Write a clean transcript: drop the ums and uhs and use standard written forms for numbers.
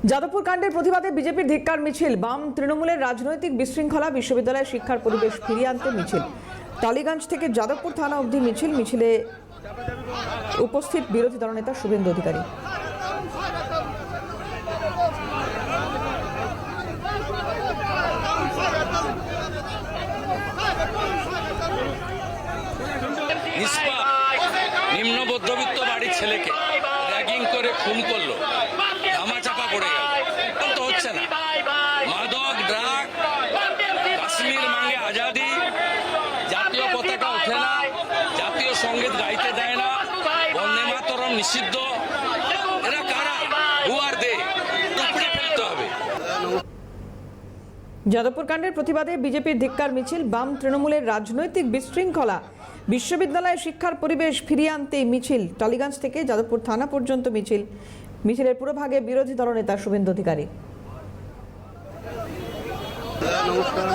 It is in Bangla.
যাদবপুর কাণ্ডের প্রতিবাদে বিজেপির ধিক্কার মিছিল, বাম তৃণমূলের রাজনৈতিক বিশৃঙ্খলা, বিশ্ববিদ্যালয়ের শিক্ষার পরিবেশ ফিরিয়ে আনতে মিছিল। টালিগঞ্জ থেকে যাদবপুর থানা অবধি মিছিল। মিছিলে উপস্থিত বিরোধী দলনেতা শুভেন্দু অধিকারী। নিম্ন মধ্যবিত্ত বাড়ির ছেলেকে র্যাগিং করে খুন করলো, ধামাচাপা পড়ে গেল, তো হচ্ছে না। মাদক, ড্রাগ, কাশ্মীর মাঙ্গে আজাদি, জাতীয় পতাকা ওঠে না, জাতীয় সঙ্গীত গাইতে দেয় না, বন্দে মাতরম নিষিদ্ধ। এরা কারা? হু আর দে? টুকরে ফেলতে হবে। যাদবপুর কাণ্ডের প্রতিবাদে বিজেপির ধিক্কার মিছিল, বাম তৃণমূলের রাজনৈতিক বিশৃঙ্খলা, বিশ্ববিদ্যালয়ে শিক্ষার পরিবেশ ফিরিয়ে আনতে মিছিল। টালিগঞ্জ থেকে যাদবপুর থানা পর্যন্ত মিছিল। মিছিলের পুরোভাগে বিরোধী দলনেতা শুভেন্দু অধিকারী। নমস্কার।